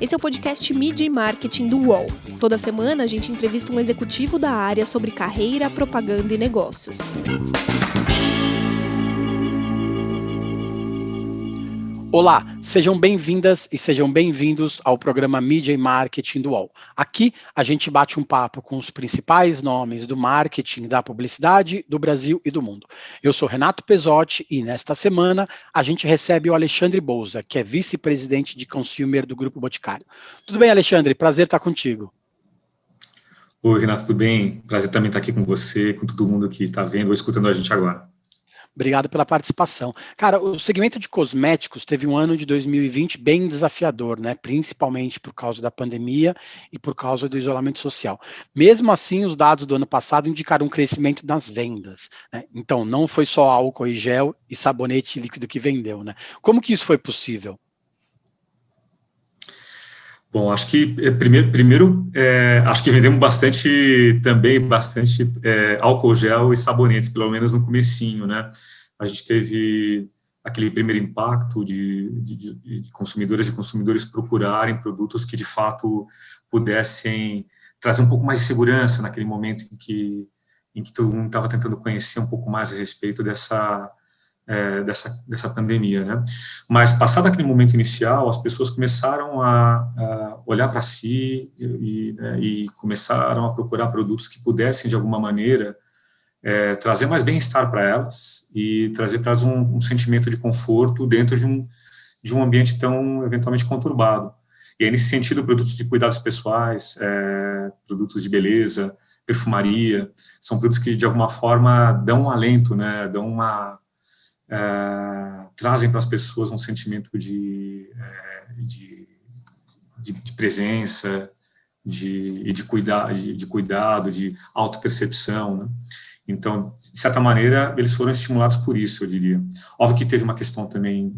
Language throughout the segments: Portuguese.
Esse é o podcast Mídia e Marketing do UOL. Toda semana a gente entrevista um executivo da área sobre carreira, propaganda e negócios. Olá, sejam bem-vindas e sejam bem-vindos ao programa Mídia e Marketing do UOL. Aqui a gente bate um papo com os principais nomes do marketing, da publicidade, do Brasil e do mundo. Eu sou Renato Pesotti e nesta semana a gente recebe o Alexandre Bouza, que é vice-presidente de Consumer do Grupo Boticário. Tudo bem, Alexandre? Prazer estar contigo. Oi, Renato, tudo bem? Prazer também estar aqui com você, com todo mundo que está vendo ou escutando a gente agora. Obrigado pela participação. Cara, o segmento de cosméticos teve um ano de 2020 bem desafiador, né? Principalmente por causa da pandemia e por causa do isolamento social. Mesmo assim, os dados do ano passado indicaram um crescimento nas vendas, né? Então, não foi só álcool e gel e sabonete líquido que vendeu, né? Como que isso foi possível? Bom, acho que primeiro acho que vendemos bastante álcool gel e sabonetes, pelo menos no comecinho, né? A gente teve aquele primeiro impacto de consumidoras e consumidores procurarem produtos que de fato pudessem trazer um pouco mais de segurança naquele momento em que todo mundo estava tentando conhecer um pouco mais a respeito dessa pandemia, né? Mas passado aquele momento inicial, as pessoas começaram a olhar para si e começaram a procurar produtos que pudessem de alguma maneira trazer mais bem-estar para elas e trazer para elas um sentimento de conforto dentro de um ambiente tão eventualmente conturbado. E aí, nesse sentido, produtos de cuidados pessoais, produtos de beleza, perfumaria, são produtos que de alguma forma dão um alento, né? Trazem para as pessoas um sentimento de presença, de cuidado, de autopercepção, né? Então, de certa maneira, eles foram estimulados por isso, eu diria. Óbvio que teve uma questão também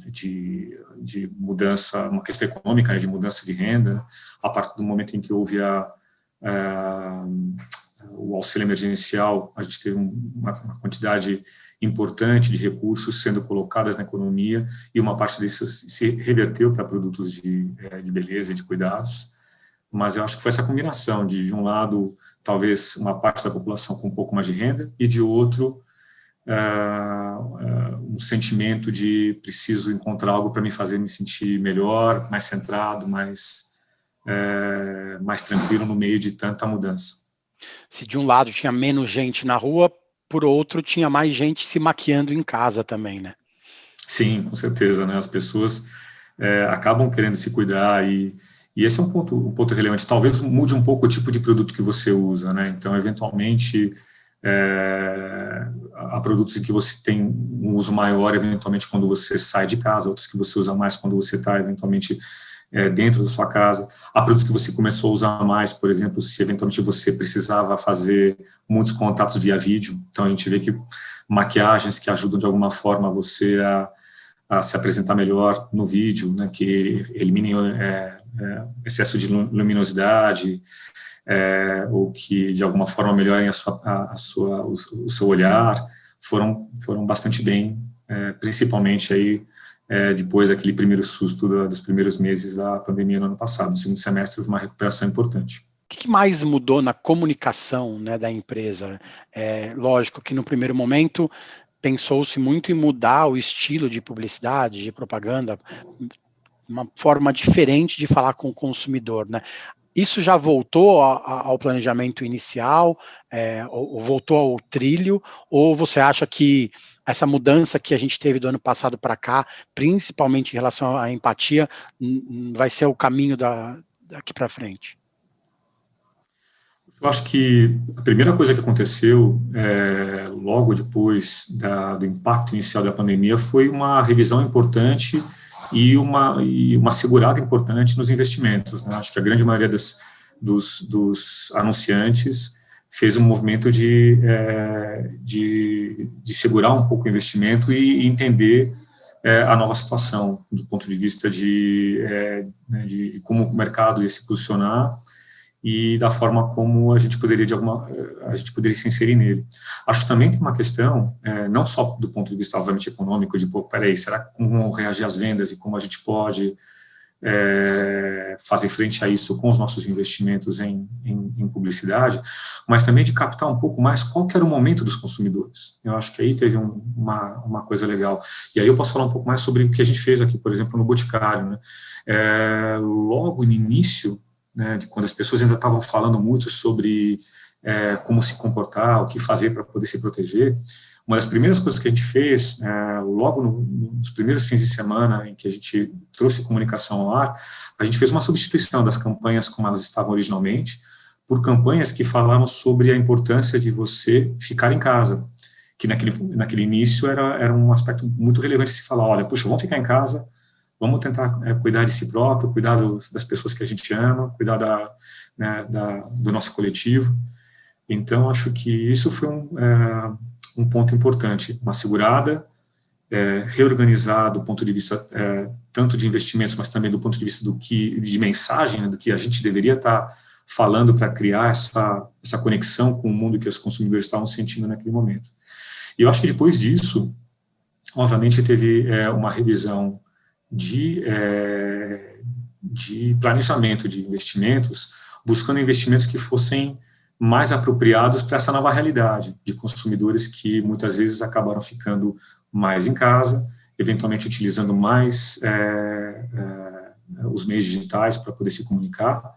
de mudança, uma questão econômica, né, de mudança de renda, né? A partir do momento em que houve o auxílio emergencial, a gente teve uma quantidade importante de recursos sendo colocadas na economia e uma parte disso se reverteu para produtos de beleza e de cuidados, mas eu acho que foi essa combinação de um lado, talvez uma parte da população com um pouco mais de renda e de outro, um sentimento de preciso encontrar algo para me fazer me sentir melhor, mais centrado, mais tranquilo no meio de tanta mudança. Se de um lado tinha menos gente na rua, por outro tinha mais gente se maquiando em casa também, né? Sim, com certeza, né? As pessoas acabam querendo se cuidar e esse é um ponto relevante. Talvez mude um pouco o tipo de produto que você usa, né? Então, eventualmente, há produtos em que você tem um uso maior, eventualmente, quando você sai de casa, outros que você usa mais quando você está, eventualmente, dentro da sua casa. Há produtos que você começou a usar mais, por exemplo, se eventualmente você precisava fazer muitos contatos via vídeo. Então, a gente vê que maquiagens que ajudam de alguma forma você a se apresentar melhor no vídeo, né, que eliminem excesso de luminosidade, ou que de alguma forma melhorem o seu olhar, foram bastante bem, principalmente aí depois daquele primeiro susto dos primeiros meses da pandemia no ano passado. No segundo semestre houve uma recuperação importante. O que mais mudou na comunicação, né, da empresa? Lógico que no primeiro momento pensou-se muito em mudar o estilo de publicidade, de propaganda, uma forma diferente de falar com o consumidor, né? Isso já voltou ao planejamento inicial, ou voltou ao trilho, ou você acha que essa mudança que a gente teve do ano passado para cá, principalmente em relação à empatia, vai ser o caminho daqui para frente? Eu acho que a primeira coisa que aconteceu logo depois do impacto inicial da pandemia foi uma revisão importante e uma segurada importante nos investimentos, né? Acho que a grande maioria dos anunciantes fez um movimento de segurar um pouco o investimento e entender a nova situação, do ponto de vista de como o mercado ia se posicionar e da forma como a gente poderia se inserir nele. Acho que também tem uma questão, não só do ponto de vista, obviamente, econômico, de, será como vão reagir às vendas e como a gente pode fazer frente a isso com os nossos investimentos em publicidade, mas também de captar um pouco mais qual que era o momento dos consumidores. Eu acho que aí teve uma coisa legal. E aí eu posso falar um pouco mais sobre o que a gente fez aqui, por exemplo, no Boticário, né? Logo no início, né, de quando as pessoas ainda estavam falando muito sobre como se comportar, o que fazer para poder se proteger, uma das primeiras coisas que a gente fez, logo nos primeiros fins de semana em que a gente trouxe comunicação ao ar, a gente fez uma substituição das campanhas como elas estavam originalmente, por campanhas que falavam sobre a importância de você ficar em casa, que naquele início era um aspecto muito relevante se falar, olha, puxa, vamos ficar em casa, vamos tentar cuidar de si próprio, cuidar das pessoas que a gente ama, cuidar do nosso coletivo. Então, acho que isso foi um ponto importante, uma segurada, reorganizar do ponto de vista tanto de investimentos, mas também do ponto de vista de mensagem, né, do que a gente deveria estar falando para criar essa conexão com o mundo que os consumidores estavam sentindo naquele momento. E eu acho que depois disso, obviamente, teve uma revisão de planejamento de investimentos, buscando investimentos que fossem mais apropriados para essa nova realidade de consumidores que muitas vezes acabaram ficando mais em casa, eventualmente utilizando mais os meios digitais para poder se comunicar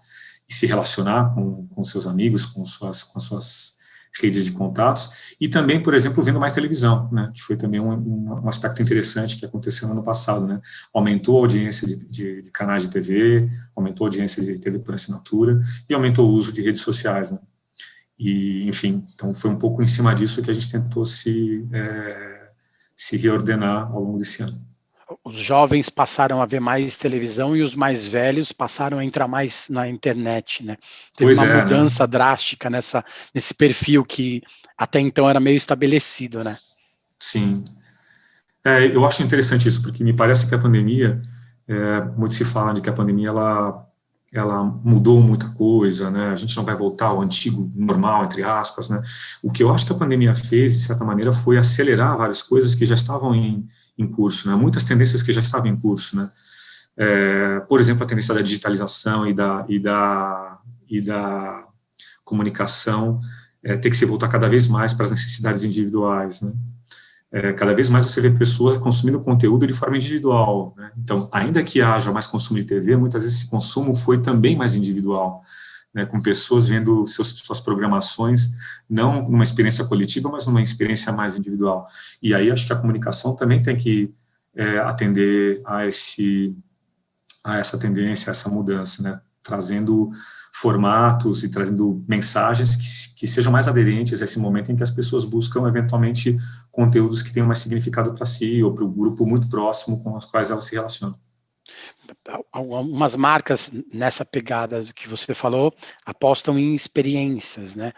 e se relacionar com seus amigos, com suas redes de contatos, e também, por exemplo, vendo mais televisão, né, que foi também um aspecto interessante que aconteceu no ano passado, né, aumentou a audiência de canais de TV, aumentou a audiência de TV por assinatura e aumentou o uso de redes sociais, né. E, enfim, então foi um pouco em cima disso que a gente tentou se reordenar ao longo desse ano. Os jovens passaram a ver mais televisão e os mais velhos passaram a entrar mais na internet, né? Teve uma mudança, né, drástica nesse perfil que até então era meio estabelecido, né? Sim. Eu acho interessante isso, porque me parece que a pandemia, muito se fala de que a pandemia ela mudou muita coisa, né? A gente não vai voltar ao antigo normal, entre aspas, né? O que eu acho que a pandemia fez, de certa maneira, foi acelerar várias coisas que já estavam em curso, né? Muitas tendências que já estavam em curso, né? Por exemplo, a tendência da digitalização e da comunicação ter que se voltar cada vez mais para as necessidades individuais, né? Cada vez mais você vê pessoas consumindo conteúdo de forma individual, né? Então, ainda que haja mais consumo de TV, muitas vezes esse consumo foi também mais individual, né, com pessoas vendo suas programações, não numa experiência coletiva, mas numa experiência mais individual. E aí acho que a comunicação também tem que atender a essa tendência, a essa mudança, né, trazendo formatos e trazendo mensagens que sejam mais aderentes a esse momento em que as pessoas buscam, eventualmente, conteúdos que tenham mais significado para si ou para o grupo muito próximo com os quais elas se relacionam. Algumas marcas nessa pegada que você falou apostam em experiências, né?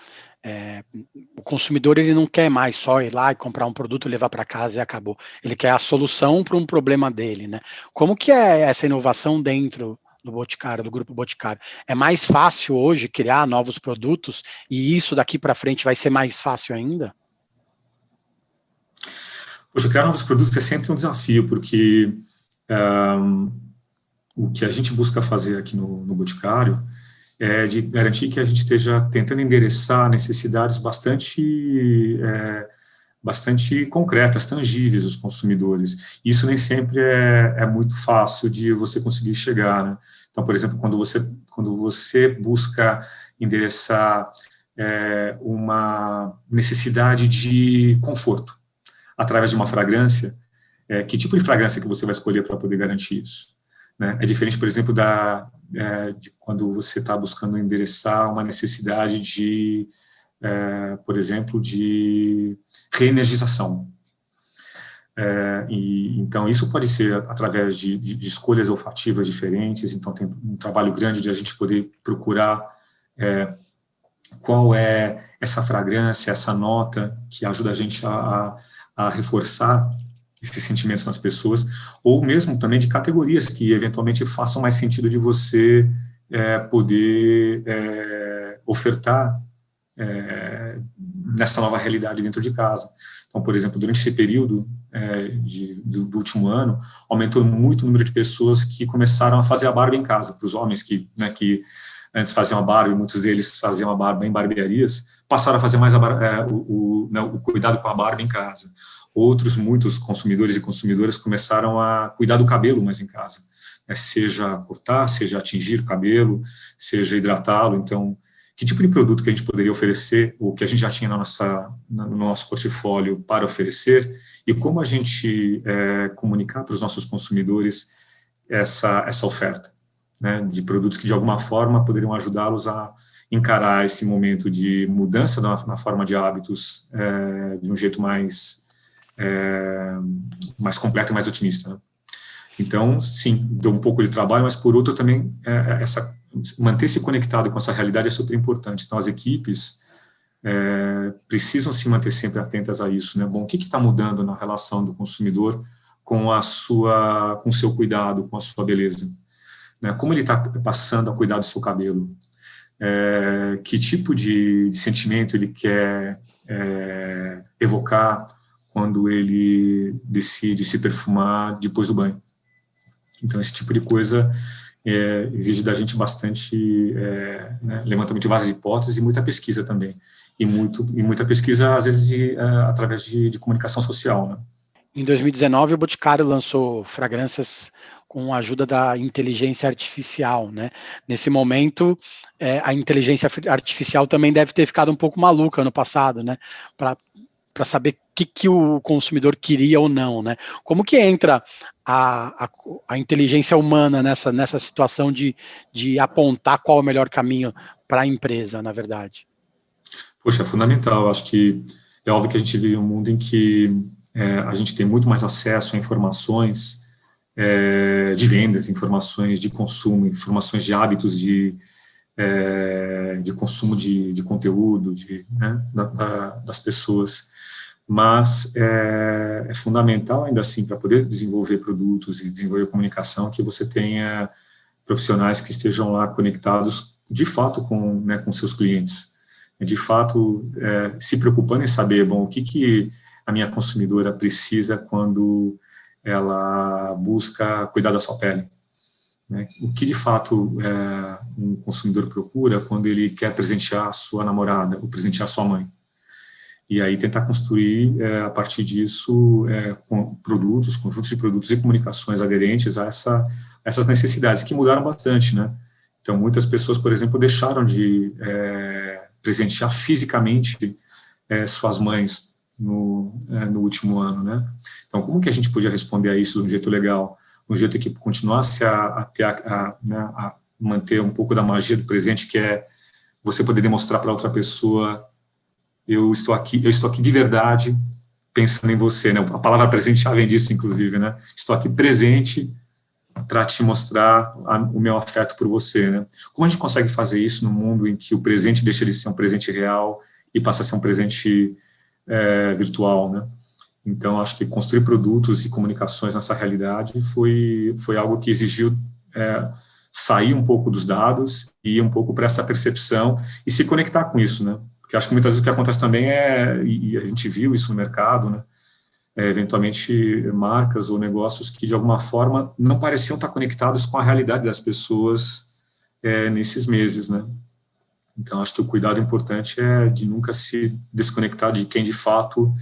O consumidor ele não quer mais só ir lá e comprar um produto, levar para casa e acabou. Ele quer a solução para um problema dele, né? Como que é essa inovação dentro do Boticário, do Grupo Boticário? É mais fácil hoje criar novos produtos e isso daqui para frente vai ser mais fácil ainda? Poxa, criar novos produtos é sempre um desafio, porque o que a gente busca fazer aqui no Boticário é de garantir que a gente esteja tentando endereçar necessidades bastante concretas, tangíveis dos consumidores. Isso nem sempre é muito fácil de você conseguir chegar, né? Então, por exemplo, quando você busca endereçar uma necessidade de conforto através de uma fragrância, que tipo de fragrância que você vai escolher para poder garantir isso? Né? É diferente, por exemplo, de quando você está buscando endereçar uma necessidade de, por exemplo, de reenergização. Então, isso pode ser através de escolhas olfativas diferentes, então tem um trabalho grande de a gente poder procurar qual é essa fragrância, essa nota que ajuda a gente a reforçar esses sentimentos nas pessoas, ou mesmo também de categorias que eventualmente façam mais sentido de você poder ofertar nessa nova realidade dentro de casa. Então, por exemplo, durante esse período do último ano, aumentou muito o número de pessoas que começaram a fazer a barba em casa, para os homens que antes faziam a barba, e muitos deles faziam a barba em barbearias, passaram a fazer mais o cuidado com a barba em casa. Muitos consumidores e consumidoras começaram a cuidar do cabelo mais em casa, seja cortar, seja atingir o cabelo, seja hidratá-lo. Então, que tipo de produto que a gente poderia oferecer, ou que a gente já tinha no nosso portfólio para oferecer, e como a gente comunicar para os nossos consumidores essa oferta, né, de produtos que, de alguma forma, poderiam ajudá-los a encarar esse momento de mudança na forma de hábitos de um jeito mais completo e mais otimista, né? Então, sim, deu um pouco de trabalho, mas, por outro, também, manter-se conectado com essa realidade é super importante. Então, as equipes precisam se manter sempre atentas a isso, né? Bom, o que está mudando na relação do consumidor com o seu cuidado, com a sua beleza, né? Como ele está passando a cuidar do seu cabelo? Que tipo de sentimento ele quer evocar quando ele decide se perfumar depois do banho? Então, esse tipo de coisa exige da gente bastante levantamento de bases de hipóteses e muita pesquisa também. E muita pesquisa, às vezes, através de comunicação social, né? Em 2019, o Boticário lançou fragrâncias com a ajuda da inteligência artificial, né? Nesse momento, a inteligência artificial também deve ter ficado um pouco maluca no passado, né? Para saber o que o consumidor queria ou não, né? Como que entra a inteligência humana nessa situação de apontar qual é o melhor caminho para a empresa, na verdade? Poxa, é fundamental. Acho que é óbvio que a gente vive um mundo em que a gente tem muito mais acesso a informações de vendas, informações de consumo, informações de hábitos de consumo de conteúdo, das pessoas. Mas é fundamental, ainda assim, para poder desenvolver produtos e desenvolver comunicação, que você tenha profissionais que estejam lá conectados, de fato, com seus clientes. De fato, se preocupando em saber, bom, o que a minha consumidora precisa quando ela busca cuidar da sua pele, né? O que, de fato, um consumidor procura quando ele quer presentear a sua namorada ou presentear a sua mãe. E aí tentar construir, a partir disso, conjuntos de produtos e comunicações aderentes a essas necessidades, que mudaram bastante, né? Então, muitas pessoas, por exemplo, deixaram de presentear fisicamente suas mães no último ano, né? Então, como que a gente podia responder a isso de um jeito legal, de um jeito que continuasse a manter um pouco da magia do presente, que é você poder demonstrar para outra pessoa: eu estou aqui de verdade, pensando em você, né? A palavra presente já vem disso, inclusive, né? Estou aqui presente para te mostrar o meu afeto por você, né? Como a gente consegue fazer isso no mundo em que o presente deixa de ser um presente real e passa a ser um presente virtual, né? Então, acho que construir produtos e comunicações nessa realidade foi algo que exigiu sair um pouco dos dados e ir um pouco para essa percepção e se conectar com isso, né? Porque acho que muitas vezes o que acontece também e a gente viu isso no mercado, né? Eventualmente marcas ou negócios que de alguma forma não pareciam estar conectados com a realidade das pessoas nesses meses, né? Então, acho que o cuidado importante é de nunca se desconectar de quem de fato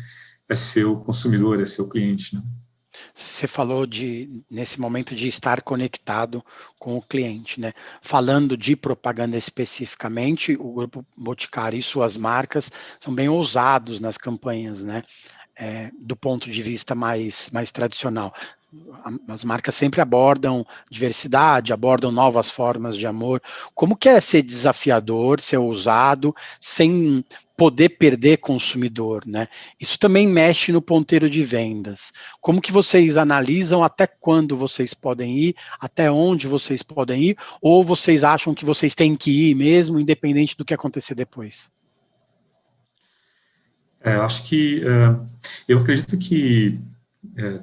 é seu consumidor, é seu cliente, né? Você falou nesse momento de estar conectado com o cliente, né? Falando de propaganda especificamente, o Grupo Boticário e suas marcas são bem ousados nas campanhas, né? Do ponto de vista mais tradicional. As marcas sempre abordam diversidade, abordam novas formas de amor. Como que é ser desafiador, ser ousado, sem poder perder consumidor, né? Isso também mexe no ponteiro de vendas. Como que vocês analisam até quando vocês podem ir, até onde vocês podem ir, ou vocês acham que vocês têm que ir mesmo, independente do que acontecer depois? Acho que eu acredito que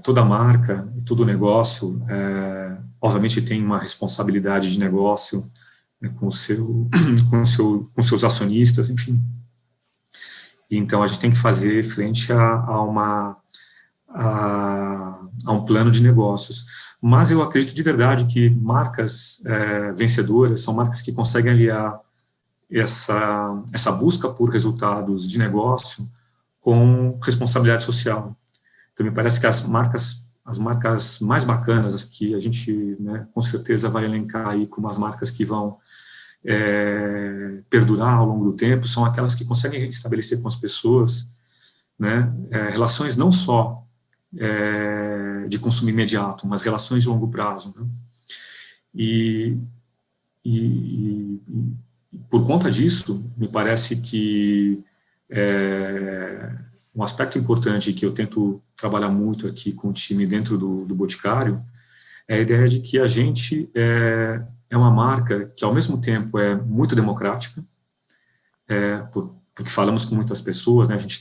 toda marca e todo negócio, obviamente, tem uma responsabilidade de negócio, né, com seus acionistas, enfim. Então, a gente tem que fazer frente a um plano de negócios. Mas eu acredito de verdade que marcas vencedoras são marcas que conseguem aliar essa busca por resultados de negócio com responsabilidade social. Então, me parece que as marcas mais bacanas, as que a gente, né, com certeza vai elencar aí como as marcas que vão perdurar ao longo do tempo, são aquelas que conseguem estabelecer com as pessoas, né, relações não só de consumo imediato, mas relações de longo prazo, né? E por conta disso, me parece que um aspecto importante que eu tento trabalhar muito aqui com o time dentro do Boticário é a ideia de que a gente é uma marca que, ao mesmo tempo, é muito democrática, porque falamos com muitas pessoas, né? A gente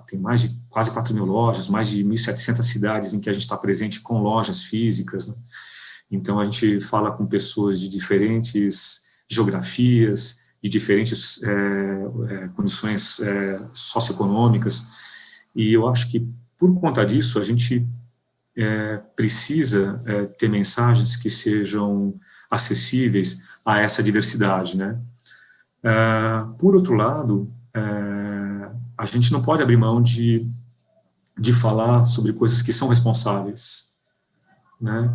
tem mais de quase 4.000 lojas, mais de 1.700 cidades em que a gente está presente com lojas físicas, né? Então, a gente fala com pessoas de diferentes geografias, de diferentes condições socioeconômicas, e eu acho que, por conta disso, a gente precisa ter mensagens que sejam acessíveis a essa diversidade, né? Por outro lado, a gente não pode abrir mão de falar sobre coisas que são responsáveis, né?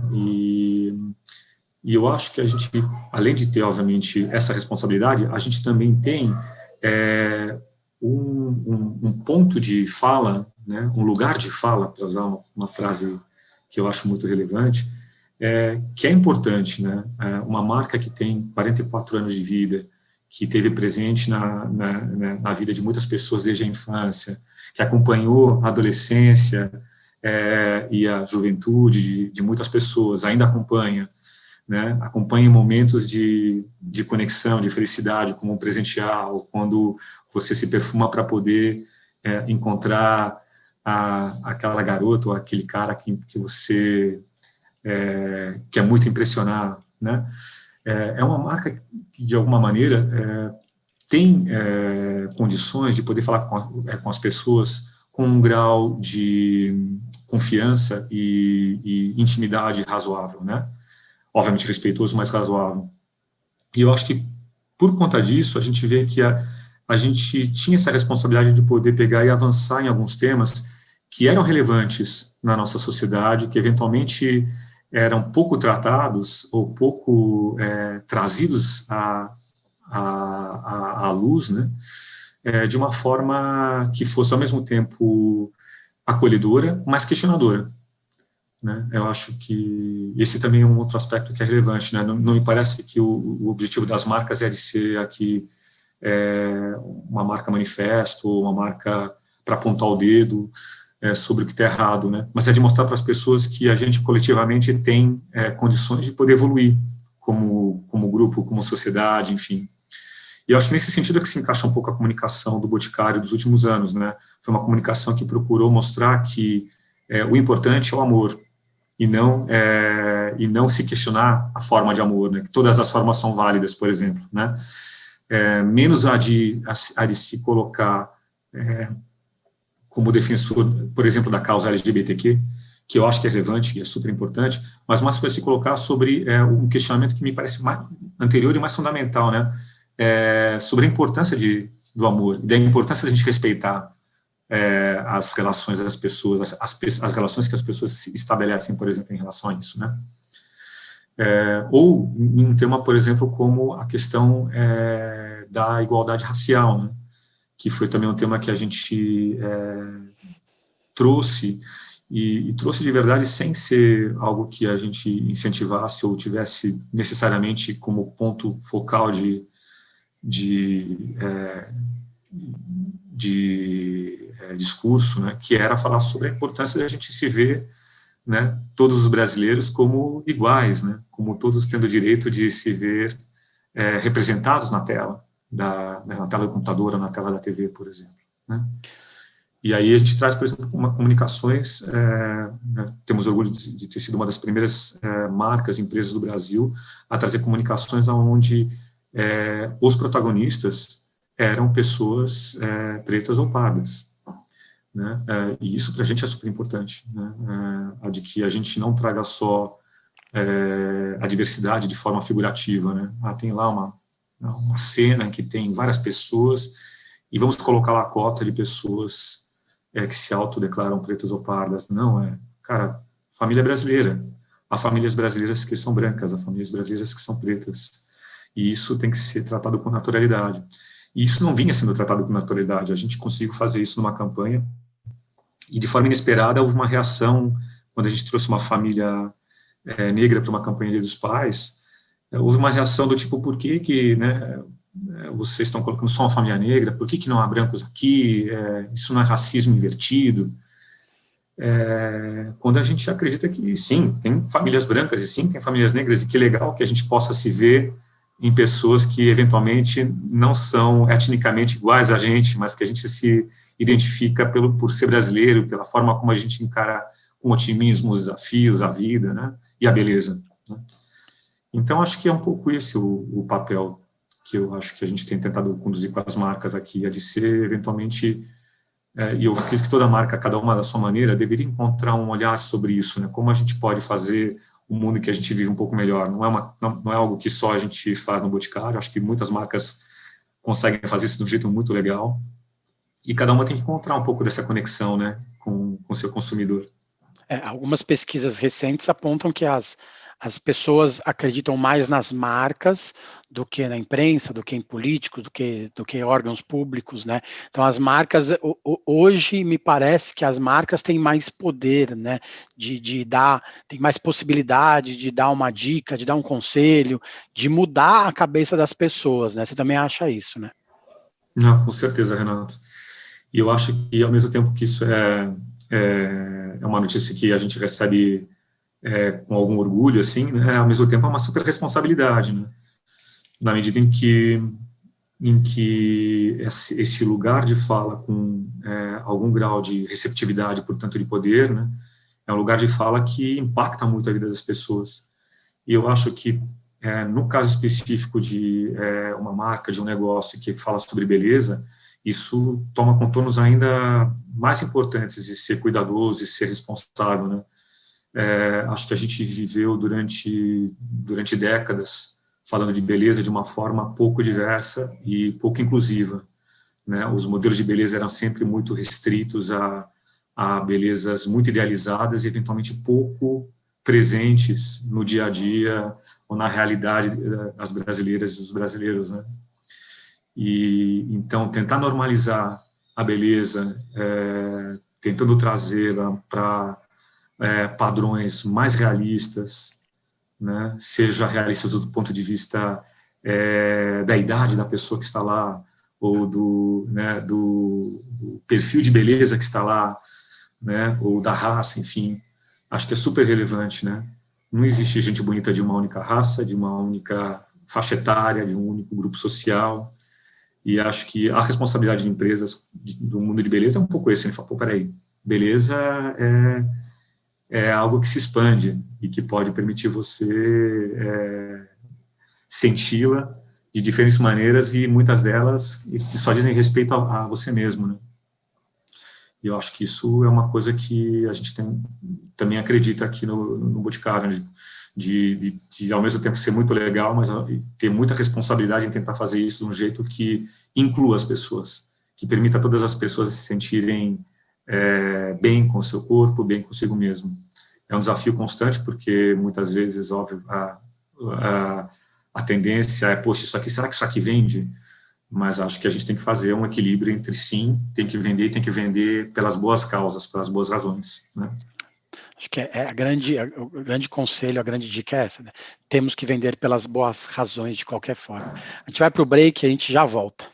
E eu acho que a gente, além de ter, obviamente, essa responsabilidade, a gente também tem um ponto de fala, né? Um lugar de fala, para usar uma frase que eu acho muito relevante, que é importante, né? Uma marca que tem 44 anos de vida, que esteve presente na vida de muitas pessoas desde a infância, que acompanhou a adolescência e a juventude de muitas pessoas, ainda acompanha, né? Acompanha em momentos de conexão, de felicidade, como um presentear, quando você se perfuma para poder encontrar aquela garota ou aquele cara que você quer muito impressionar, né? É uma marca que, de alguma maneira, tem condições de poder falar com as pessoas com um grau de confiança e intimidade razoável, né? Obviamente respeitoso, mas razoável. E eu acho que, por conta disso, a gente vê que a gente tinha essa responsabilidade de poder pegar e avançar em alguns temas que eram relevantes na nossa sociedade, que eventualmente eram pouco tratados ou pouco trazidos à luz, né, de uma forma que fosse, ao mesmo tempo, acolhedora, mas questionadora, né? Eu acho que esse também é um outro aspecto que é relevante, né? Não me parece que o objetivo das marcas é de ser aqui uma marca manifesto, uma marca para apontar o dedo sobre o que está errado, né? Mas é de mostrar para as pessoas que a gente coletivamente tem condições de poder evoluir como grupo, como sociedade, enfim. E eu acho que nesse sentido é que se encaixa um pouco a comunicação do Boticário dos últimos anos, né? Foi uma comunicação que procurou mostrar que o importante é o amor e não se questionar a forma de amor, né? Que todas as formas são válidas, por exemplo, né? Menos a de se colocar como defensor, por exemplo, da causa LGBTQ, que eu acho que é relevante e é super importante, mas mais para se colocar sobre um questionamento que me parece mais anterior e mais fundamental, né? Sobre a importância do amor, da importância da gente respeitar as relações das pessoas, as relações que as pessoas se estabelecem, por exemplo, em relação a isso, né? Ou em um tema, por exemplo, como a questão da igualdade racial, né? Que foi também um tema que a gente trouxe, e trouxe de verdade sem ser algo que a gente incentivasse ou tivesse necessariamente como ponto focal de discurso, né, que era falar sobre a importância da gente se ver, né, todos os brasileiros como iguais, né, como todos tendo o direito de se ver representados na tela, na tela do computador ou na tela da TV, por exemplo, né? E aí a gente traz, por exemplo, comunicações, né, temos orgulho de ter sido uma das primeiras marcas, empresas do Brasil a trazer comunicações onde os protagonistas eram pessoas pretas ou pardas, né? E isso para a gente é super importante, né? A de que a gente não traga só a diversidade de forma figurativa, né? Tem lá uma cena em que tem várias pessoas e vamos colocar lá a cota de pessoas que se autodeclaram pretas ou pardas. Não, cara, família brasileira. Há famílias brasileiras que são brancas, há famílias brasileiras que são pretas. E isso tem que ser tratado com naturalidade. E isso não vinha sendo tratado com naturalidade. A gente conseguiu fazer isso numa campanha e, de forma inesperada, houve uma reação quando a gente trouxe uma família negra para uma campanha Dia dos Pais. Houve uma reação do tipo, por que né, vocês estão colocando só uma família negra? Por que não há brancos aqui? Isso não é racismo invertido? Quando a gente acredita que, sim, tem famílias brancas e sim, tem famílias negras, e que legal que a gente possa se ver em pessoas que, eventualmente, não são etnicamente iguais a gente, mas que a gente se identifica por ser brasileiro, pela forma como a gente encara com otimismo os desafios, a vida, né, e a beleza, né? Então, acho que é um pouco esse o papel que eu acho que a gente tem tentado conduzir com as marcas aqui, de ser, eventualmente, e eu acredito que toda marca, cada uma da sua maneira, deveria encontrar um olhar sobre isso, né, como a gente pode fazer o mundo que a gente vive um pouco melhor. Não é algo que só a gente faz no Boticário, acho que muitas marcas conseguem fazer isso de um jeito muito legal, e cada uma tem que encontrar um pouco dessa conexão, né, com o seu consumidor. Algumas pesquisas recentes apontam que as pessoas acreditam mais nas marcas do que na imprensa, do que em políticos, do que órgãos públicos, né? Então, as marcas, hoje, me parece que as marcas têm mais poder, né? Tem mais possibilidade de dar uma dica, de dar um conselho, de mudar a cabeça das pessoas, né? Você também acha isso, né? Não, com certeza, Renato. E eu acho que, ao mesmo tempo que isso é uma notícia que a gente recebe com algum orgulho, assim, né, ao mesmo tempo é uma super responsabilidade, né, na medida em que esse lugar de fala com algum grau de receptividade, portanto de poder, né, é um lugar de fala que impacta muito a vida das pessoas. E eu acho que, no caso específico de uma marca, de um negócio que fala sobre beleza, isso toma contornos ainda mais importantes de ser cuidadoso e ser responsável, né. Acho que a gente viveu durante décadas falando de beleza de uma forma pouco diversa e pouco inclusiva, né? Os modelos de beleza eram sempre muito restritos a belezas muito idealizadas e eventualmente pouco presentes no dia a dia ou na realidade das brasileiras e dos brasileiros, né? E então tentar normalizar a beleza, tentando trazê-la para padrões mais realistas, né, seja realistas do ponto de vista da idade da pessoa que está lá, ou do perfil de beleza que está lá, né, ou da raça, enfim, acho que é super relevante, né? Não existe gente bonita de uma única raça, de uma única faixa etária, de um único grupo social, e acho que a responsabilidade de empresas do mundo de beleza é um pouco esse, né? Fala, peraí, beleza é algo que se expande e que pode permitir você senti-la de diferentes maneiras e muitas delas que só dizem respeito a você mesmo, né? E eu acho que isso é uma coisa que a gente também acredita aqui no Boticário, né? de ao mesmo tempo ser muito legal, mas ter muita responsabilidade em tentar fazer isso de um jeito que inclua as pessoas, que permita a todas as pessoas se sentirem bem com o seu corpo, bem consigo mesmo. É um desafio constante, porque muitas vezes, óbvio, a tendência é, poxa, será que isso aqui vende? Mas acho que a gente tem que fazer um equilíbrio entre sim, tem que vender e tem que vender pelas boas causas, pelas boas razões, né? Acho que o grande conselho, a grande dica é essa, né? Temos que vender pelas boas razões de qualquer forma. A gente vai para o break e a gente já volta.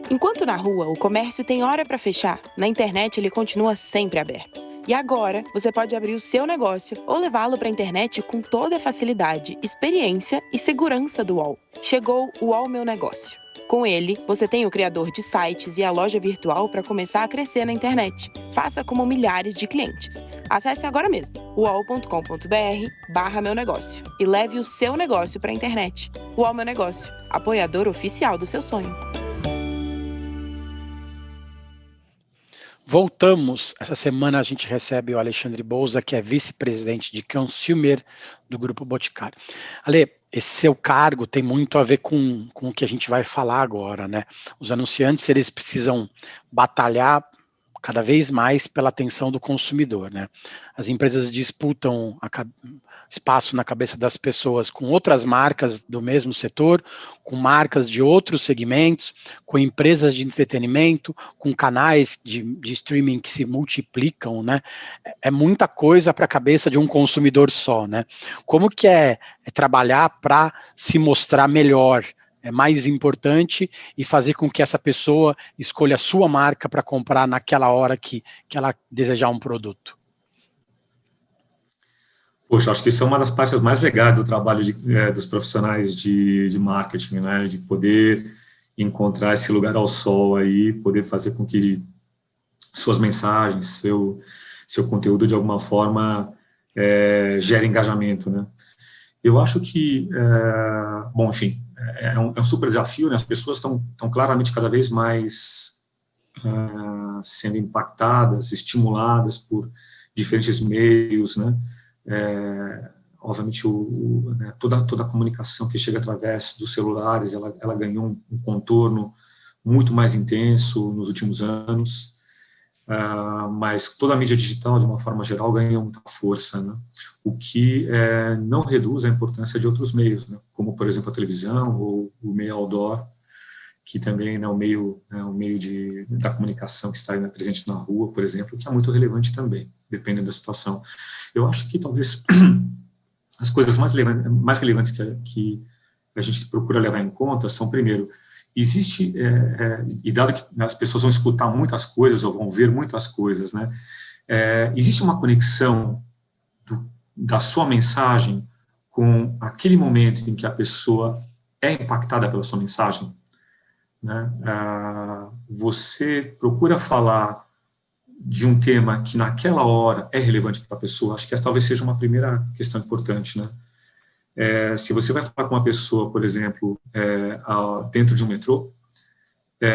Enquanto na rua o comércio tem hora para fechar, na internet ele continua sempre aberto. E agora você pode abrir o seu negócio ou levá-lo para a internet com toda a facilidade, experiência e segurança do UOL. Chegou o UOL Meu Negócio. Com ele, você tem o criador de sites e a loja virtual para começar a crescer na internet. Faça como milhares de clientes. Acesse agora mesmo uol.com.br/meunegócio e leve o seu negócio para a internet. UOL Meu Negócio, apoiador oficial do seu sonho. Voltamos. Essa semana a gente recebe o Alexandre Bouza, que é vice-presidente de Consumer do Grupo Boticário. Ale, esse seu cargo tem muito a ver com o que a gente vai falar agora, né? Os anunciantes, eles precisam batalhar cada vez mais pela atenção do consumidor, né? As empresas disputam espaço na cabeça das pessoas com outras marcas do mesmo setor, com marcas de outros segmentos, com empresas de entretenimento, com canais de streaming que se multiplicam, né? É muita coisa para a cabeça de um consumidor só, né? Como que é trabalhar para se mostrar melhor, é mais importante e fazer com que essa pessoa escolha a sua marca para comprar naquela hora que ela desejar um produto? Poxa, acho que isso é uma das partes mais legais do trabalho dos profissionais de marketing, né? De poder encontrar esse lugar ao sol aí, poder fazer com que suas mensagens, seu conteúdo, de alguma forma, gere engajamento, né? Eu acho que, bom, enfim, é um super desafio, né? As pessoas estão claramente cada vez mais sendo impactadas, estimuladas por diferentes meios, né? Obviamente, né, toda a comunicação que chega através dos celulares, ela ganhou um contorno muito mais intenso nos últimos anos, mas toda a mídia digital, de uma forma geral, ganhou muita força, né? O que não reduz a importância de outros meios, né? Como, por exemplo, a televisão ou o meio outdoor, que também é um meio da comunicação que está aí, né, presente na rua, por exemplo, que é muito relevante também, dependendo da situação. Eu acho que talvez as coisas mais relevantes que a gente procura levar em conta são, primeiro, existe, e dado que as pessoas vão escutar muitas coisas ou vão ver muitas coisas, né, existe uma conexão da sua mensagem com aquele momento em que a pessoa é impactada pela sua mensagem, né? Você procura falar de um tema que naquela hora é relevante para a pessoa. Acho que essa talvez seja uma primeira questão importante, né? Se você vai falar com uma pessoa, por exemplo, dentro de um metrô,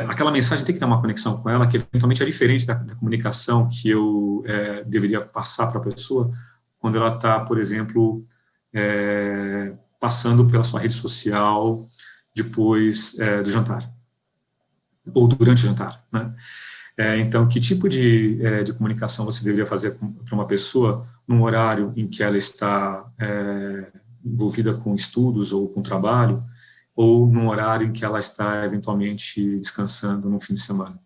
aquela mensagem tem que ter uma conexão com ela, que eventualmente é diferente da comunicação que eu deveria passar para a pessoa quando ela está, por exemplo, passando pela sua rede social depois do jantar, ou durante o jantar, né? Então, que tipo de comunicação você deveria fazer para uma pessoa num horário em que ela está envolvida com estudos ou com trabalho, ou num horário em que ela está, eventualmente, descansando no fim de semana?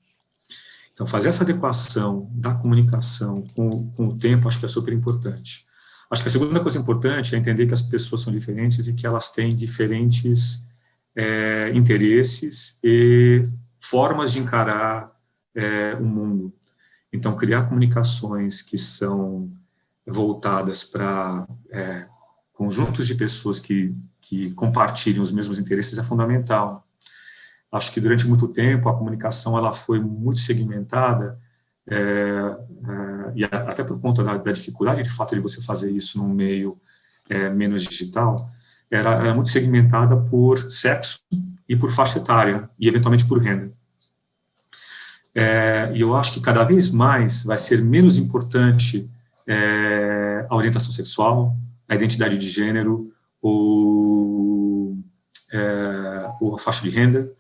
Então, fazer essa adequação da comunicação com o tempo, acho que é super importante. Acho que a segunda coisa importante é entender que as pessoas são diferentes e que elas têm diferentes interesses e formas de encarar o mundo. Então, criar comunicações que são voltadas para conjuntos de pessoas que compartilham os mesmos interesses é fundamental. Acho que durante muito tempo a comunicação ela foi muito segmentada, e até por conta da dificuldade de fato de você fazer isso num meio menos digital, era muito segmentada por sexo e por faixa etária, e eventualmente por renda. E eu acho que cada vez mais vai ser menos importante a orientação sexual, a identidade de gênero, ou a faixa de renda,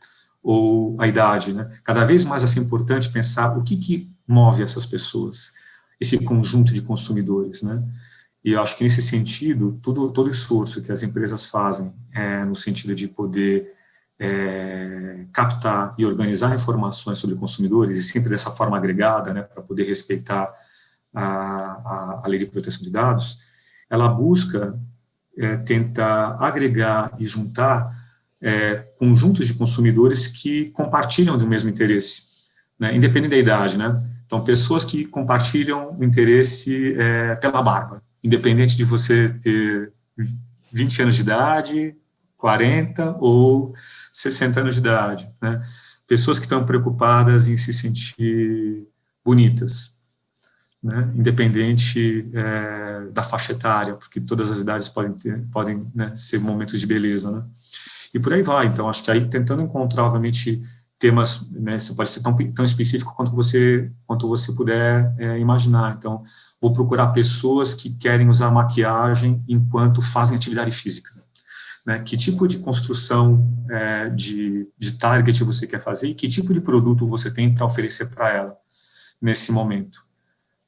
ou a idade, né? Cada vez mais vai ser importante pensar o que move essas pessoas, esse conjunto de consumidores, né? E eu acho que, nesse sentido, todo esforço que as empresas fazem no sentido de poder captar e organizar informações sobre consumidores, e sempre dessa forma agregada, né, para poder respeitar a lei de proteção de dados, ela busca tentar agregar e juntar conjuntos de consumidores que compartilham do mesmo interesse, né, independente da idade, né? Então, pessoas que compartilham o interesse pela barba, independente de você ter 20 anos de idade, 40 ou 60 anos de idade, né? Pessoas que estão preocupadas em se sentir bonitas, né? Independente da faixa etária, porque todas as idades podem, né, ser momentos de beleza, né? E por aí vai. Então, acho que aí, tentando encontrar, obviamente, temas, né, você pode ser tão específico quanto você puder imaginar. Então, vou procurar pessoas que querem usar maquiagem enquanto fazem atividade física. Né? Que tipo de construção de target você quer fazer e que tipo de produto você tem para oferecer para ela nesse momento.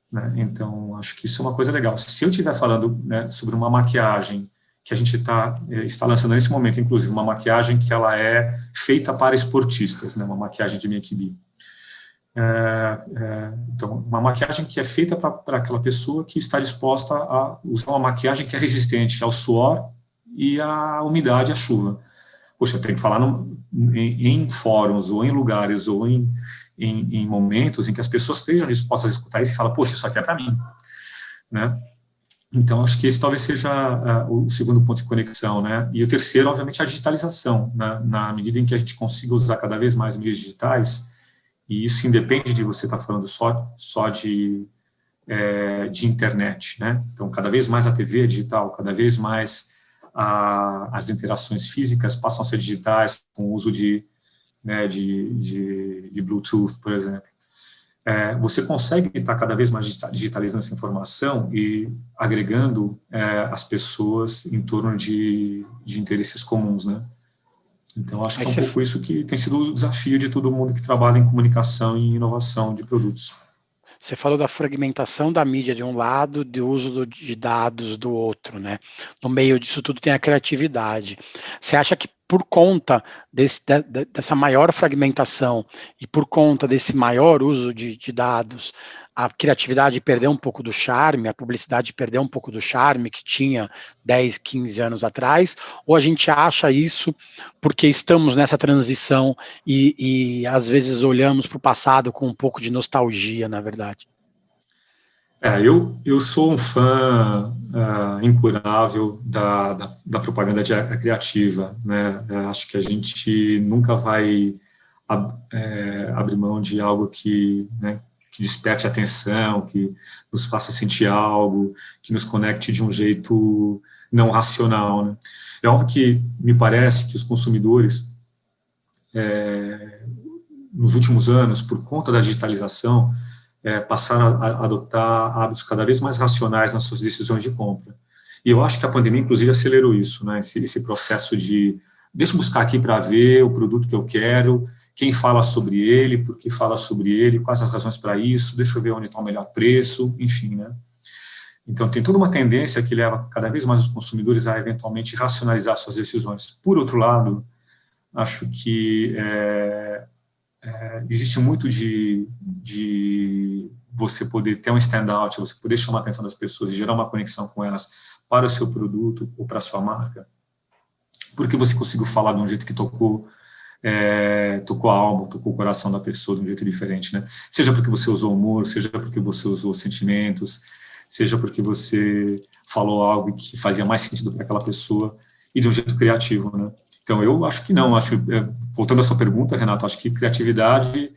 Né? Então, acho que isso é uma coisa legal. Se eu estiver falando, né, sobre uma maquiagem que a gente está lançando nesse momento, inclusive, uma maquiagem que ela é feita para esportistas, né, uma maquiagem de make-up. Então, uma maquiagem que é feita para aquela pessoa que está disposta a usar uma maquiagem que é resistente ao suor e à umidade, à chuva. Poxa, eu tenho que falar em fóruns, ou em lugares, ou em momentos em que as pessoas estejam dispostas a escutar isso e falar, poxa, isso aqui é para mim. Né? Então, acho que esse talvez seja o segundo ponto de conexão, né? E o terceiro, obviamente, é a digitalização, né? Na medida em que a gente consiga usar cada vez mais meios digitais, e isso independe de você estar falando só de internet, né? Então, cada vez mais a TV é digital, cada vez mais as interações físicas passam a ser digitais, com o uso de Bluetooth, por exemplo. Você consegue estar cada vez mais digitalizando essa informação e agregando as pessoas em torno de interesses comuns, né? Então, acho que é um pouco isso que tem sido o desafio de todo mundo que trabalha em comunicação e inovação de produtos. Você falou da fragmentação da mídia de um lado, do uso de dados do outro, né? No meio disso tudo tem a criatividade. Você acha que por conta dessa maior fragmentação e por conta desse maior uso de dados, a criatividade perdeu um pouco do charme, a publicidade perdeu um pouco do charme que tinha 10, 15 anos atrás, ou a gente acha isso porque estamos nessa transição e às vezes olhamos para o passado com um pouco de nostalgia, na verdade? Eu sou um fã incurável da propaganda criativa, né? Acho que a gente nunca vai abrir mão de algo que desperte atenção, que nos faça sentir algo, que nos conecte de um jeito não racional, né? É óbvio que me parece que os consumidores, nos últimos anos, por conta da digitalização, passaram a adotar hábitos cada vez mais racionais nas suas decisões de compra. E eu acho que a pandemia, inclusive, acelerou isso, né? Esse processo de, deixa eu buscar aqui para ver o produto que eu quero, quem fala sobre ele, por que fala sobre ele, quais as razões para isso, deixa eu ver onde está o melhor preço, enfim, né? Então, tem toda uma tendência que leva cada vez mais os consumidores a, eventualmente, racionalizar suas decisões. Por outro lado, acho que existe muito de você poder ter um stand-out, você poder chamar a atenção das pessoas e gerar uma conexão com elas para o seu produto ou para a sua marca, porque você conseguiu falar de um jeito que tocou a alma, tocou o coração da pessoa de um jeito diferente, né? Seja porque você usou humor, seja porque você usou sentimentos, seja porque você falou algo que fazia mais sentido para aquela pessoa e de um jeito criativo, né? Então, eu acho que não, voltando à sua pergunta, Renato, acho que criatividade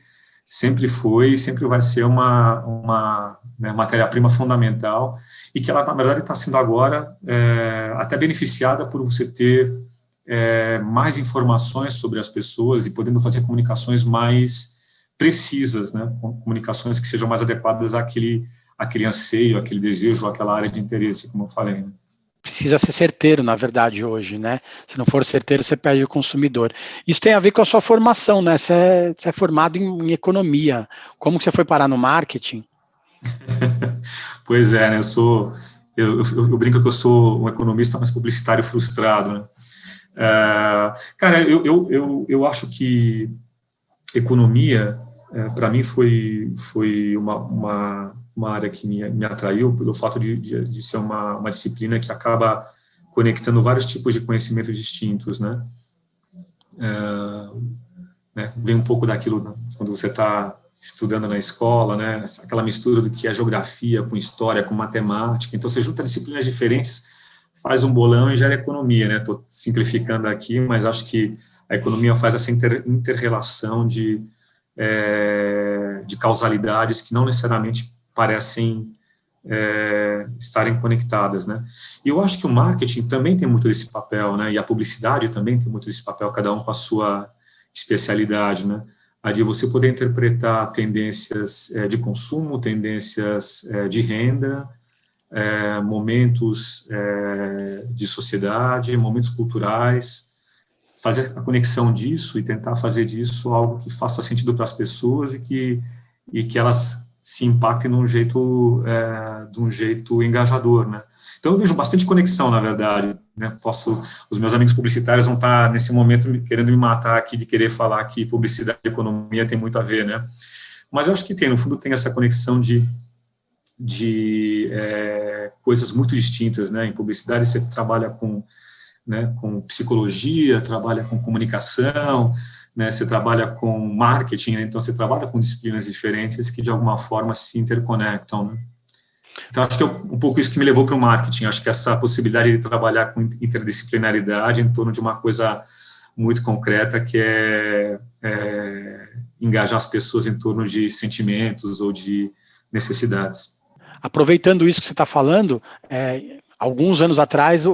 sempre foi e sempre vai ser uma matéria-prima fundamental e que ela, na verdade, está sendo agora até beneficiada por você ter mais informações sobre as pessoas e podendo fazer comunicações mais precisas, né? Comunicações que sejam mais adequadas àquele anseio, àquele desejo, àquela área de interesse, como eu falei, né? Precisa ser certeiro, na verdade, hoje, né? Se não for certeiro, você perde o consumidor. Isso tem a ver com a sua formação, né? Você é formado em economia. Como que você foi parar no marketing? Pois é, né? Eu brinco que eu sou um economista, mas publicitário frustrado, né? Cara, eu acho que economia, para mim, foi uma área que me atraiu pelo fato de ser uma disciplina que acaba conectando vários tipos de conhecimento distintos, né? Vem um pouco daquilo, né, quando você está estudando na escola, né? Aquela mistura do que é geografia com história, com matemática. Então, você junta disciplinas diferentes, faz um bolão e gera economia, né? Estou simplificando aqui, mas acho que a economia faz essa inter-relação de causalidades que não necessariamente parecem estarem conectadas, né? E eu acho que o marketing também tem muito desse papel, né? E a publicidade também tem muito desse papel, cada um com a sua especialidade, né? a de você poder interpretar tendências de consumo, tendências de renda, momentos de sociedade, momentos culturais, fazer a conexão disso e tentar fazer disso algo que faça sentido para as pessoas e que elas se impactem de um jeito engajador, né? Então, eu vejo bastante conexão, na verdade, né? Os meus amigos publicitários vão estar, nesse momento, querendo me matar aqui de querer falar que publicidade e economia tem muito a ver, né? Mas eu acho que no fundo, tem essa conexão de coisas muito distintas, né? Em publicidade, você trabalha com psicologia, trabalha com comunicação, né? Você trabalha com marketing, né? Então, você trabalha com disciplinas diferentes que, de alguma forma, se interconectam, né? Então, acho que é um pouco isso que me levou para o marketing. Acho que essa possibilidade de trabalhar com interdisciplinaridade em torno de uma coisa muito concreta, que é engajar as pessoas em torno de sentimentos ou de necessidades. Aproveitando isso que você está falando, alguns anos atrás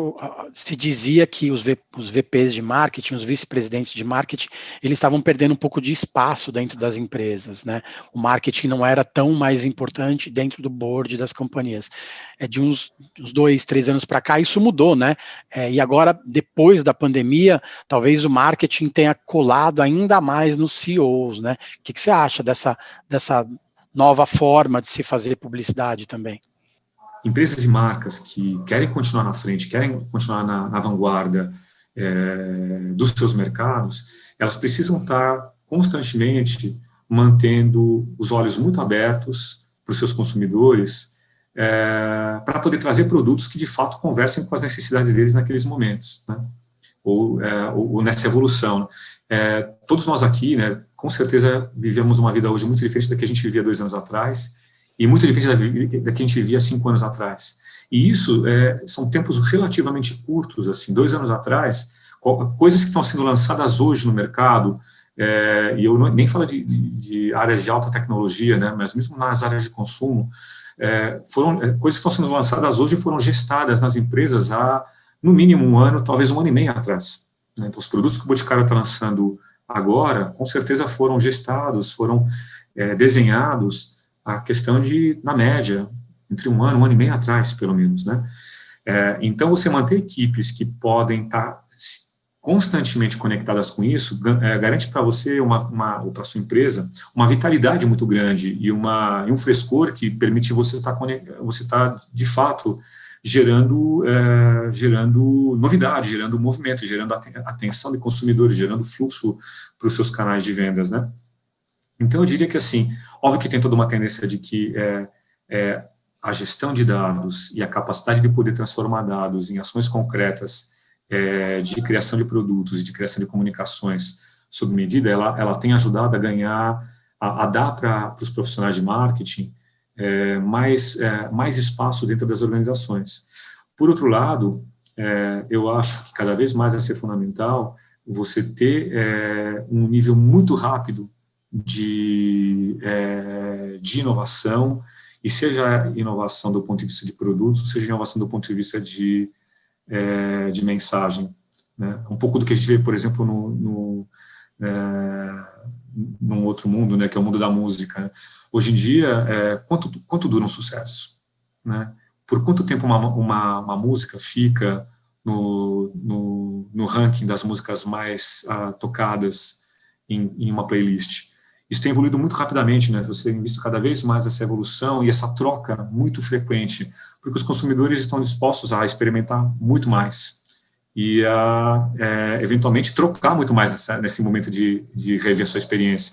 se dizia que os VPs de marketing, os vice-presidentes de marketing, eles estavam perdendo um pouco de espaço dentro das empresas, né? O marketing não era tão mais importante dentro do board das companhias. De uns 2, 3 anos para cá, isso mudou, né? E agora, depois da pandemia, talvez o marketing tenha colado ainda mais nos CEOs, né? O que você acha dessa nova forma de se fazer publicidade também? Empresas e marcas que querem continuar na frente, querem continuar na vanguarda dos seus mercados, elas precisam estar constantemente mantendo os olhos muito abertos para os seus consumidores, para poder trazer produtos que, de fato, conversem com as necessidades deles naqueles momentos, né? ou nessa evolução. Todos nós aqui, né, com certeza, vivemos uma vida hoje muito diferente da que a gente vivia 2 anos atrás, e muito diferente da que a gente vivia 5 anos atrás. E isso são tempos relativamente curtos, assim, 2 anos atrás, coisas que estão sendo lançadas hoje no mercado, e eu nem falo de áreas de alta tecnologia, né, mas mesmo nas áreas de consumo, coisas que estão sendo lançadas hoje foram gestadas nas empresas há, no mínimo, 1 ano, talvez 1 ano e meio atrás, né? Então, os produtos que o Boticário está lançando agora, com certeza foram gestados, foram desenhados a questão na média, entre 1 ano e meio atrás, pelo menos, né? Então, você manter equipes que podem estar constantemente conectadas com isso, garante para você ou para a sua empresa uma vitalidade muito grande e um frescor que permite você estar de fato, gerando novidade, gerando movimento, gerando atenção de consumidores, gerando fluxo para os seus canais de vendas, né? Então, eu diria que, assim, óbvio que tem toda uma tendência de que a gestão de dados e a capacidade de poder transformar dados em ações concretas de criação de produtos, de criação de comunicações sob medida, ela tem ajudado a dar para os profissionais de marketing mais espaço dentro das organizações. Por outro lado, eu acho que cada vez mais vai ser fundamental você ter um nível muito rápido de inovação, e seja inovação do ponto de vista de produtos, seja inovação do ponto de vista de mensagem, né? Um pouco do que a gente vê, por exemplo, num outro mundo, né, que é o mundo da música, né? Hoje em dia, quanto dura um sucesso, né? Por quanto tempo uma música fica no ranking das músicas mais tocadas em uma playlist? Isso tem evoluído muito rapidamente, né? Você tem visto cada vez mais essa evolução e essa troca muito frequente, porque os consumidores estão dispostos a experimentar muito mais e a, eventualmente, trocar muito mais nesse momento de rever a sua experiência.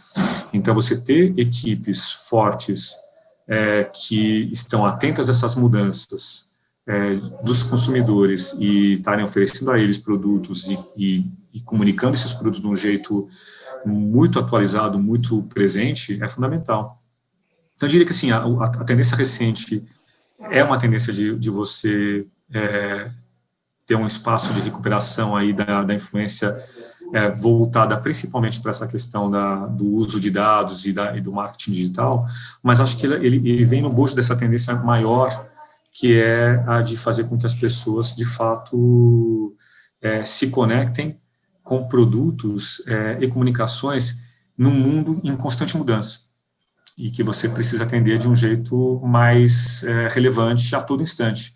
Então, você ter equipes fortes que estão atentas a essas mudanças dos consumidores e estarem oferecendo a eles produtos e comunicando esses produtos de um jeito muito atualizado, muito presente, é fundamental. Então, eu diria que, assim, a tendência recente é uma tendência de você ter um espaço de recuperação aí da influência voltada principalmente para essa questão do uso de dados e do marketing digital, mas acho que ele vem no bojo dessa tendência maior, que é a de fazer com que as pessoas, de fato, se conectem com produtos e comunicações num mundo em constante mudança e que você precisa atender de um jeito mais relevante a todo instante.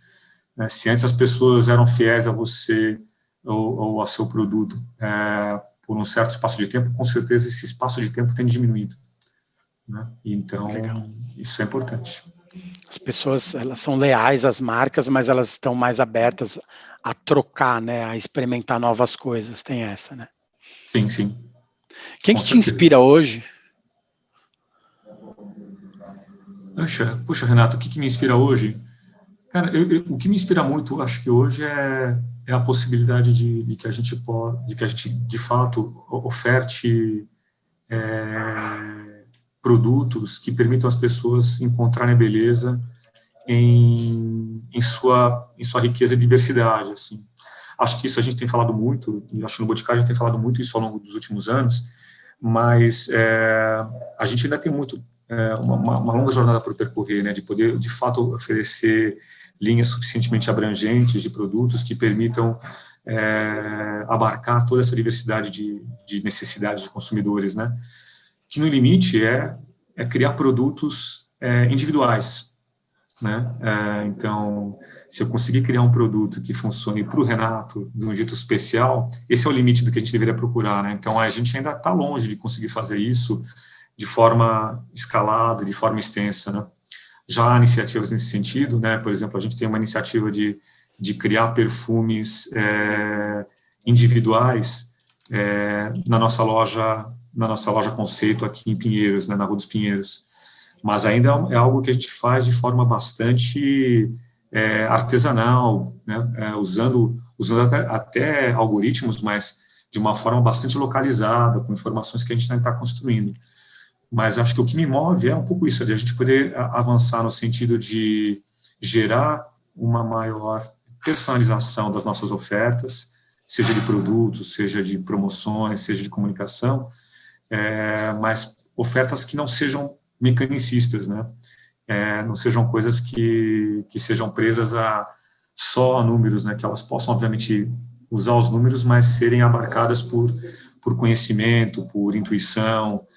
Né? Se antes as pessoas eram fiéis a você ou ao seu produto por um certo espaço de tempo, com certeza esse espaço de tempo tem diminuído. Né? Então, Legal. Isso é importante. As pessoas, elas são leais às marcas, mas elas estão mais abertas a trocar, né, a experimentar novas coisas, tem essa, né? Sim, sim. Quem que te inspira hoje? Puxa, Renato, o que me inspira hoje? Cara, o que me inspira muito, acho que hoje é a possibilidade de que a gente de fato oferte produtos que permitam às pessoas encontrarem beleza em sua riqueza e diversidade, assim. Acho que isso a gente tem falado muito, e acho que no Boticário a gente tem falado muito isso ao longo dos últimos anos, mas a gente ainda tem muito, uma longa jornada para percorrer, né, de poder, de fato, oferecer linhas suficientemente abrangentes de produtos que permitam abarcar toda essa diversidade de necessidades de consumidores, né, que no limite é criar produtos individuais, né, então, se eu conseguir criar um produto que funcione para o Renato de um jeito especial, esse é o limite do que a gente deveria procurar, né, então a gente ainda está longe de conseguir fazer isso de forma escalada, de forma extensa, né. Já há iniciativas nesse sentido, né, por exemplo, a gente tem uma iniciativa de criar perfumes individuais na nossa loja Conceito aqui em Pinheiros, né, na Rua dos Pinheiros, mas ainda é algo que a gente faz de forma bastante artesanal, né, usando até algoritmos, mas de uma forma bastante localizada, com informações que a gente ainda está construindo. Mas acho que o que me move é um pouco isso, de a gente poder avançar no sentido de gerar uma maior personalização das nossas ofertas, seja de produtos, seja de promoções, seja de comunicação, mas ofertas que não sejam mecanicistas, né? Não sejam coisas que sejam presas só a números, né? Que elas possam, obviamente, usar os números, mas serem abarcadas por conhecimento, por intuição,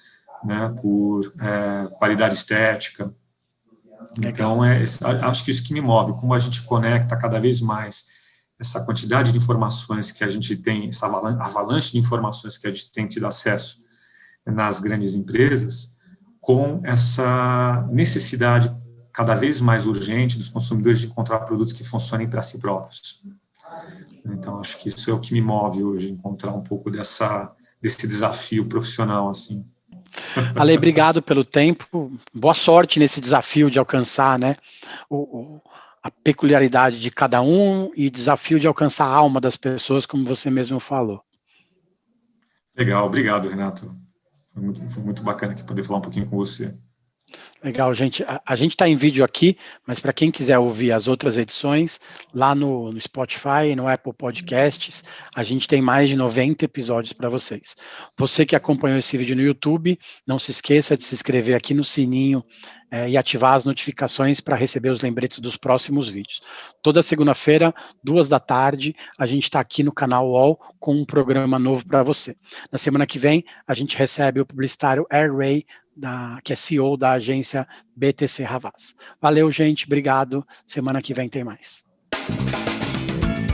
né, por qualidade estética. Então, acho que isso que me move, como a gente conecta cada vez mais essa quantidade de informações que a gente tem, essa avalanche de informações que a gente tem tido acesso nas grandes empresas, com essa necessidade cada vez mais urgente dos consumidores de encontrar produtos que funcionem para si próprios. Então, acho que isso é o que me move hoje, encontrar um pouco desse desafio profissional, assim. Ale, obrigado pelo tempo, boa sorte nesse desafio de alcançar, né, a peculiaridade de cada um e desafio de alcançar a alma das pessoas, como você mesmo falou. Legal, obrigado, Renato. Foi muito bacana aqui poder falar um pouquinho com você. Legal, gente. A gente está em vídeo aqui, mas para quem quiser ouvir as outras edições, lá no Spotify, no Apple Podcasts, a gente tem mais de 90 episódios para vocês. Você que acompanhou esse vídeo no YouTube, não se esqueça de se inscrever aqui no sininho e ativar as notificações para receber os lembretes dos próximos vídeos. Toda segunda-feira, 14h, a gente está aqui no canal UOL com um programa novo para você. Na semana que vem, a gente recebe o publicitário Air Ray, que é CEO da agência BTC Havas. Valeu, gente, obrigado. Semana que vem tem mais.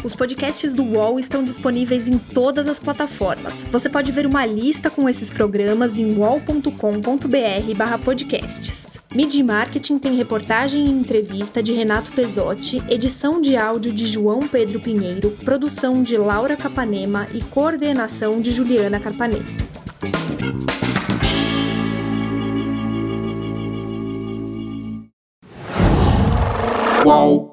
Os podcasts do UOL estão disponíveis em todas as plataformas. Você pode ver uma lista com esses programas em uol.com.br/podcasts. Media Marketing tem reportagem e entrevista de Renato Pesotti, edição de áudio de João Pedro Pinheiro, produção de Laura Capanema e coordenação de Juliana Carpanês. UOL.